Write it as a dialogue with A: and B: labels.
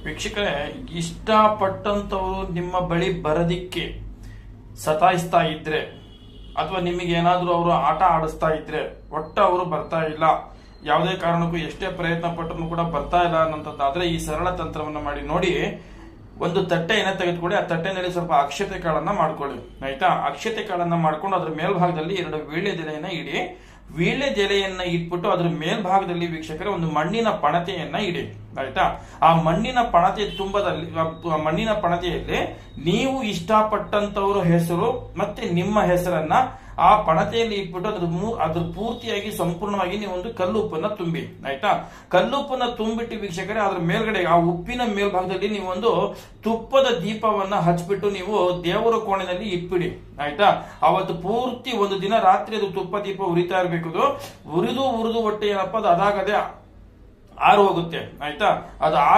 A: ವೀಕ್ಷಕರೇ, ಇಷ್ಟಪಟ್ಟಂತವರು ನಿಮ್ಮ ಬಳಿ ಬರೋದಿಕ್ಕೆ ಸತಾಯಿಸ್ತಾ ಇದ್ರೆ ಅಥವಾ ನಿಮಗೆ ಏನಾದರೂ ಅವರು ಆಟ ಆಡಿಸ್ತಾ ಇದ್ರೆ ಒಟ್ಟು ಅವರು ಬರ್ತಾ ಇಲ್ಲ, ಯಾವುದೇ ಕಾರಣಕ್ಕೂ ಎಷ್ಟೇ ಪ್ರಯತ್ನ ಪಟ್ಟರು ಕೂಡ ಬರ್ತಾ ಇಲ್ಲ ಅನ್ನೋಂಥದ್ದಾದ್ರೆ ಈ ಸರಳ ತಂತ್ರವನ್ನ ಮಾಡಿ ನೋಡಿ. ಒಂದು ತಟ್ಟೆಯನ್ನ ತೆಗೆದುಕೊಳ್ಳಿ, ಆ ತಟ್ಟೆನಲ್ಲಿ ಸ್ವಲ್ಪ ಅಕ್ಷತೆ ಕಾಳನ್ನ ಮಾಡ್ಕೊಳ್ಳಿ. ಆಯ್ತಾ? ಅಕ್ಷತೆ ಕಾಳನ್ನ ಮಾಡ್ಕೊಂಡು ಅದ್ರ ಮೇಲ್ಭಾಗದಲ್ಲಿ 2 ವೀಳ್ಯದೆಲೆಯನ್ನ ಇಡಿ. ವೀಳ್ಯದೆಲೆಯನ್ನ ಇಟ್ಬಿಟ್ಟು ಅದ್ರ ಮೇಲ್ಭಾಗದಲ್ಲಿ ವೀಕ್ಷಕರೇ ಒಂದು ಮಣ್ಣಿನ ಪಣತೆಯನ್ನ ಇಡಿ. ಆಯ್ತಾ? ಆ ಮಣ್ಣಿನ ಮಣ್ಣಿನ ಪಣತೆಯಲ್ಲಿ ನೀವು ಇಷ್ಟಪಟ್ಟಂತವ್ರ ಹೆಸರು ಮತ್ತೆ ನಿಮ್ಮ ಹೆಸರನ್ನ ಆ ಪಣತೆಯಲ್ಲಿ ಇಟ್ಬಿಟ್ಟು ಅದ್ರ ಪೂರ್ತಿಯಾಗಿ ಸಂಪೂರ್ಣವಾಗಿ ನೀವು ಒಂದು ಕಲ್ಲುಪ್ಪನ್ನ ತುಂಬಿ. ಆಯ್ತಾ? ಕಲ್ಲುಪ್ಪನ್ನ ತುಂಬಿಟ್ಟು ವೀಕ್ಷಕರೇ ಅದ್ರ ಮೇಲ್ಗಡೆ ಆ ಉಪ್ಪಿನ ಮೇಲ್ಭಾಗದಲ್ಲಿ ನೀವು ಒಂದು ತುಪ್ಪದ ದೀಪವನ್ನ ಹಚ್ಬಿಟ್ಟು ನೀವು ದೇವರ ಕೋಣೆಯಲ್ಲಿ ಇಟ್ಬಿಡಿ. ಆಯ್ತಾ? ಅವತ್ತು ಪೂರ್ತಿ ಒಂದು ದಿನ ರಾತ್ರಿ ಅದು ತುಪ್ಪ ದೀಪ ಉರಿತಾ ಇರ್ಬೇಕು. ಉರಿದು ಹೊಟ್ಟೆ ಏನಪ್ಪ ಅದು ಅದಾಗದೆ ಆರು ಹೋಗುತ್ತೆ. ಆಯ್ತಾ? ಅದು